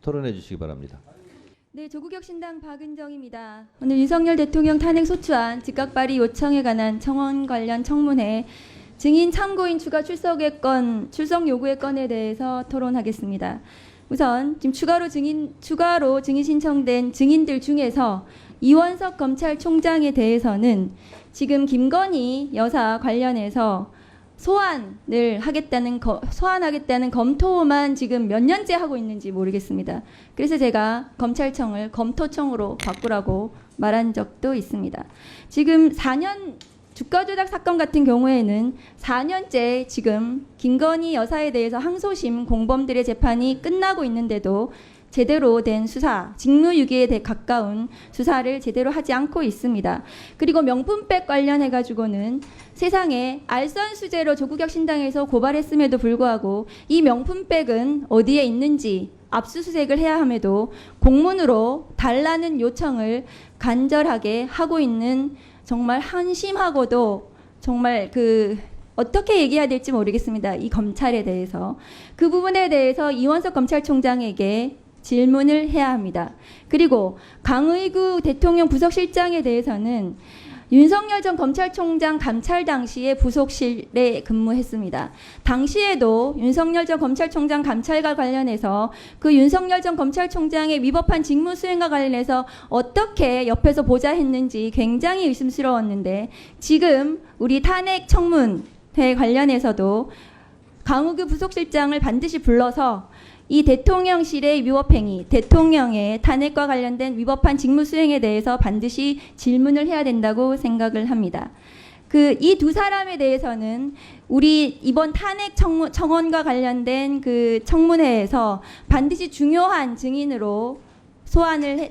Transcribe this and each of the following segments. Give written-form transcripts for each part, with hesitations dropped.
토론해 주시기 바랍니다. 네, 조국혁신당 박은정입니다. 오늘 윤석열 대통령 탄핵 소추안 즉각 발의 요청에 관한 청원 관련 청문회 증인 참고인 추가 출석 요구의 건에 대해서 토론하겠습니다. 우선 지금 추가로 증인 신청된 증인들 중에서 이원석 검찰총장에 대해서는 지금 김건희 여사 관련해서 소환하겠다는 검토만 지금 몇 년째 하고 있는지 모르겠습니다. 그래서 제가 검찰청을 검토청으로 바꾸라고 말한 적도 있습니다. 지금 4년 주가 조작 사건 같은 경우에는 4년째 지금 김건희 여사에 대해서 항소심 공범들의 재판이 끝나고 있는데도 제대로 된 수사, 직무유기에 가까운 수사를 제대로 하지 않고 있습니다. 그리고 명품백 관련해가지고는 세상에 알선수재로 조국혁신당에서 고발했음에도 불구하고 이 명품백은 어디에 있는지 압수수색을 해야 함에도 공문으로 달라는 요청을 간절하게 하고 있는 정말 한심하고도 정말 어떻게 얘기해야 될지 모르겠습니다. 이 검찰에 대해서. 그 부분에 대해서 이원석 검찰총장에게 질문을 해야 합니다. 그리고 강의구 대통령 부속실장에 대해서는 윤석열 전 검찰총장 감찰 당시에 부속실에 근무했습니다. 당시에도 윤석열 전 검찰총장 감찰과 관련해서 그 윤석열 전 검찰총장의 위법한 직무 수행과 관련해서 어떻게 옆에서 보자 했는지 굉장히 의심스러웠는데 지금 우리 탄핵 청문회 관련해서도 강의구 부속실장을 반드시 불러서 이 대통령실의 위법행위, 대통령의 탄핵과 관련된 위법한 직무 수행에 대해서 반드시 질문을 해야 된다고 생각을 합니다. 이 두 사람에 대해서는 우리 이번 탄핵 청원과 관련된 그 청문회에서 반드시 중요한 증인으로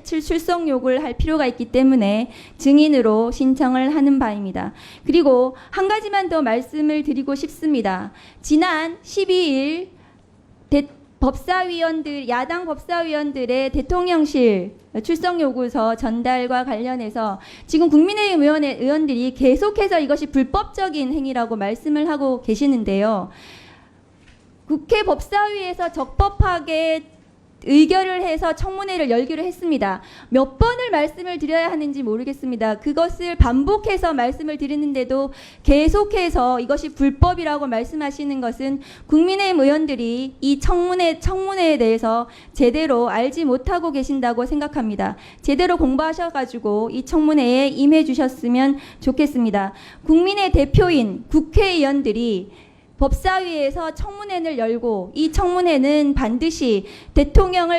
출석 요구를 할 필요가 있기 때문에 증인으로 신청을 하는 바입니다. 그리고 한 가지만 더 말씀을 드리고 싶습니다. 지난 12일 야당 법사위원들의 대통령실 출석 요구서 전달과 관련해서 지금 국민의힘 의원들이 계속해서 이것이 불법적인 행위라고 말씀을 하고 계시는데요. 국회 법사위에서 적법하게 의결을 해서 청문회를 열기로 했습니다. 몇 번을 말씀을 드려야 하는지 모르겠습니다. 그것을 반복해서 말씀을 드리는데도 계속해서 이것이 불법이라고 말씀하시는 것은 국민의힘 의원들이 이 청문회에 대해서 제대로 알지 못하고 계신다고 생각합니다. 제대로 공부하셔가지고 이 청문회에 임해 주셨으면 좋겠습니다. 국민의 대표인 국회의원들이 법사위에서 청문회를 열고 이 청문회는 반드시 대통령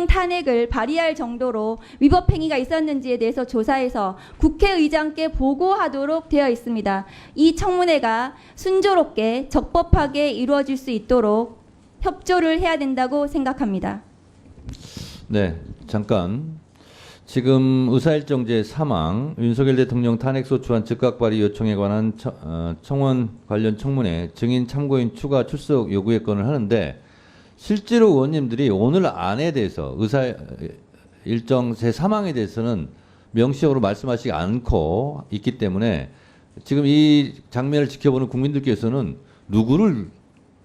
탄핵을 발의할 정도로 위법행위가 있었는지에 대해서 조사해서 국회의장께 보고하도록 되어 있습니다. 이 청문회가 순조롭게 적법하게 이루어질 수 있도록 협조를 해야 된다고 생각합니다. 네, 잠깐. 지금 의사일정 제3항 윤석열 대통령 탄핵소추안 즉각 발의 요청에 관한 청원 관련 청문회 증인 참고인 추가 출석 요구의 건을 하는데 실제로 의원님들이 오늘 안에 대해서 의사일정 제3항에 대해서는 명시적으로 말씀하시지 않고 있기 때문에 지금 이 장면을 지켜보는 국민들께서는 누구를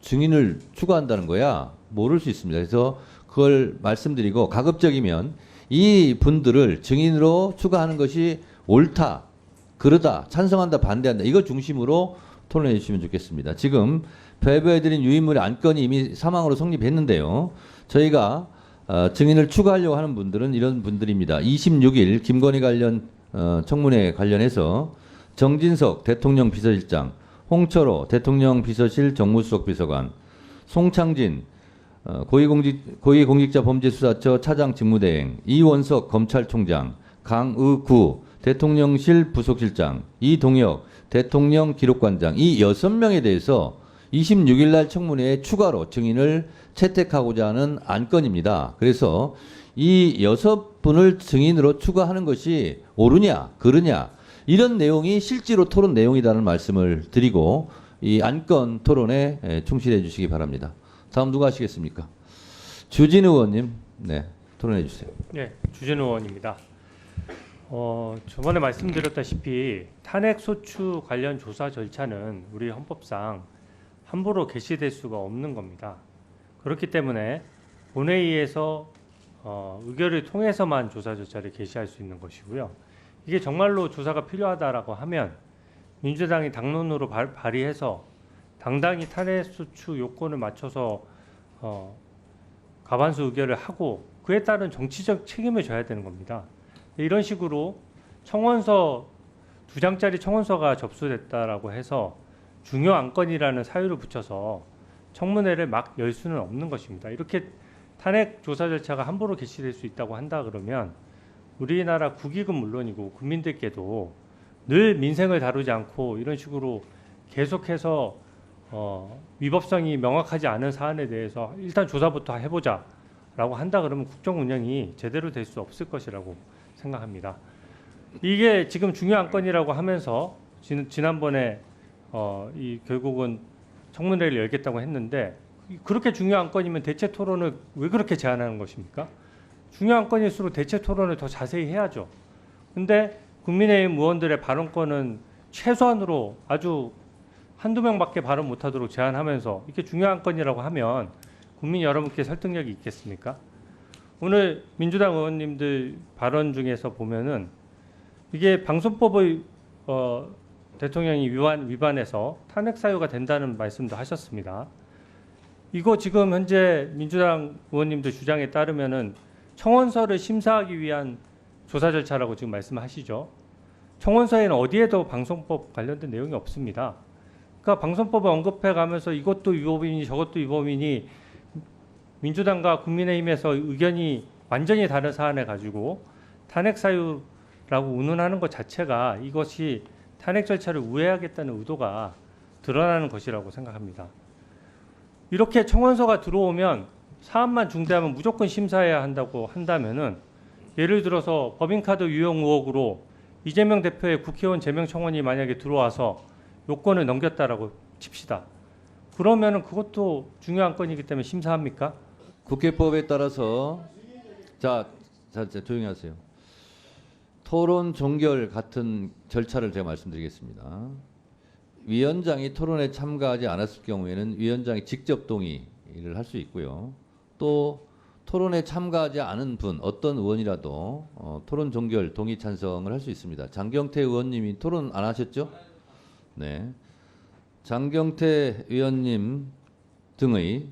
증인을 추가한다는 거야 모를 수 있습니다. 그래서 그걸 말씀드리고 가급적이면 이 분들을 증인으로 추가하는 것이 옳다, 그러다, 찬성한다, 반대한다 이걸 중심으로 토론해 주시면 좋겠습니다. 지금 배부해드린 유인물의 안건이 이미 사망으로 성립했는데요. 저희가 증인을 추가하려고 하는 분들은 이런 분들입니다. 26일 김건희 관련 청문회 관련해서 정진석 대통령 비서실장, 홍철호 대통령 비서실 정무수석 비서관, 송창진 고위공직자범죄수사처 차장 직무대행, 이원석 검찰총장, 강의구 대통령실 부속실장, 이동혁 대통령 기록관장 이 6명에 대해서 26일 날 청문회에 추가로 증인을 채택하고자 하는 안건입니다. 그래서 이 6분을 증인으로 추가하는 것이 옳으냐 그르냐 이런 내용이 실제로 토론 내용이라는 말씀을 드리고 이 안건 토론에 충실해 주시기 바랍니다. 다음 누가 하시겠습니까? 주진우 의원님, 네, 토론해 주세요. 네, 주진우 의원입니다. 저번에 말씀드렸다시피 탄핵 소추 관련 조사 절차는 우리 헌법상 함부로 개시될 수가 없는 겁니다. 그렇기 때문에 본회의에서 의결을 통해서만 조사 절차를 개시할 수 있는 것이고요. 이게 정말로 조사가 필요하다라고 하면 민주당이 당론으로 발의해서 당당히 탄핵소추 요건을 맞춰서 과반수 의결을 하고 그에 따른 정치적 책임을 져야 되는 겁니다. 이런 식으로 청원서 2장짜리 청원서가 접수됐다라고 해서 중요 안건이라는 사유를 붙여서 청문회를 막 열 수는 없는 것입니다. 이렇게 탄핵 조사 절차가 함부로 개시될 수 있다고 한다 그러면 우리나라 국익은 물론이고 국민들께도 늘 민생을 다루지 않고 이런 식으로 계속해서 위법성이 명확하지 않은 사안에 대해서 일단 조사부터 해보자라고 한다 그러면 국정 운영이 제대로 될 수 없을 것이라고 생각합니다. 이게 지금 중요한 건이라고 하면서 지난번에 이 결국은 청문회를 열겠다고 했는데 그렇게 중요한 건이면 대체 토론을 왜 그렇게 제안하는 것입니까? 중요한 건일수록 대체 토론을 더 자세히 해야죠. 근데 국민의힘 의원들의 발언권은 최소한으로 아주 한두 명밖에 발언 못하도록 제한하면서 이렇게 중요한 건이라고 하면 국민 여러분께 설득력이 있겠습니까? 오늘 민주당 의원님들 발언 중에서 보면은 이게 방송법의 대통령이 위반해서 탄핵 사유가 된다는 말씀도 하셨습니다. 이거 지금 현재 민주당 의원님들 주장에 따르면은 청원서를 심사하기 위한 조사 절차라고 지금 말씀하시죠. 청원서에는 어디에도 방송법 관련된 내용이 없습니다. 그러니까 방송법을 언급해 가면서 이것도 위법이니 저것도 위법이니 민주당과 국민의힘에서 의견이 완전히 다른 사안에 가지고 탄핵 사유라고 운운하는 것 자체가 이것이 탄핵 절차를 우회하겠다는 의도가 드러나는 것이라고 생각합니다. 이렇게 청원서가 들어오면 사안만 중대하면 무조건 심사해야 한다고 한다면은 예를 들어서 법인카드 유용 의혹으로 이재명 대표의 국회의원 제명 청원이 만약에 들어와서 요건을 넘겼다라고 칩시다. 그러면은 그것도 중요한 건이기 때문에 심사합니까? 국회법에 따라서 자 조용히 하세요. 토론 종결 같은 절차를 제가 말씀드리겠습니다. 위원장이 토론에 참가하지 않았을 경우에는 위원장이 직접 동의를 할 수 있고요. 또 토론에 참가하지 않은 분 어떤 의원이라도 토론 종결 동의 찬성을 할 수 있습니다. 장경태 의원님이 토론 안 하셨죠? 네. 장경태 의원님 등의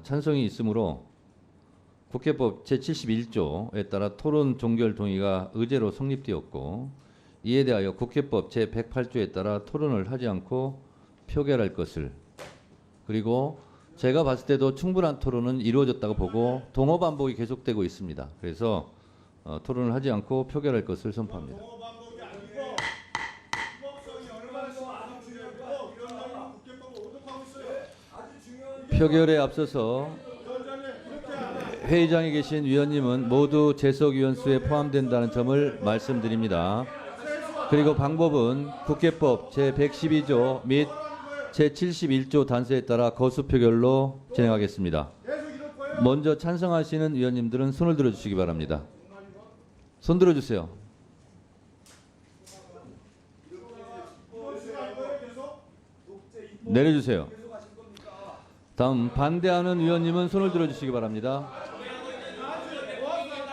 찬성이 있으므로 국회법 제71조에 따라 토론 종결 동의가 의제로 성립되었고 이에 대하여 국회법 제108조에 따라 토론을 하지 않고 표결할 것을 그리고 제가 봤을 때도 충분한 토론은 이루어졌다고 보고 동호 반복이 계속되고 있습니다. 그래서 토론을 하지 않고 표결할 것을 선포합니다. 표결에 앞서서 회의장에 계신 위원님은 모두 재석위원 수에 포함된다는 점을 말씀드립니다. 그리고 방법은 국회법 제112조 및 제71조 단서에 따라 거수 표결로 진행하겠습니다. 먼저 찬성하시는 위원님들은 손을 들어주시기 바랍니다. 손 들어주세요. 내려주세요. 다음 반대하는 위원님은 손을 들어주시기 바랍니다.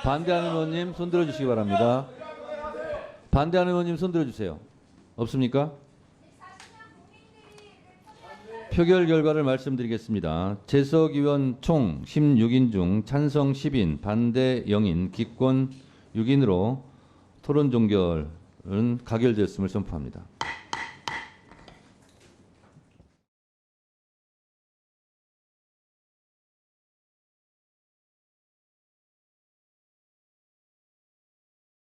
반대하는 의원님 손 들어주시기 바랍니다. 반대하는 의원님 손 들어주세요. 없습니까? 표결 결과를 말씀드리겠습니다. 재석 의원 총 16인 중 찬성 10인, 반대 0인, 기권 6인으로 토론 종결은 가결되었음을 선포합니다.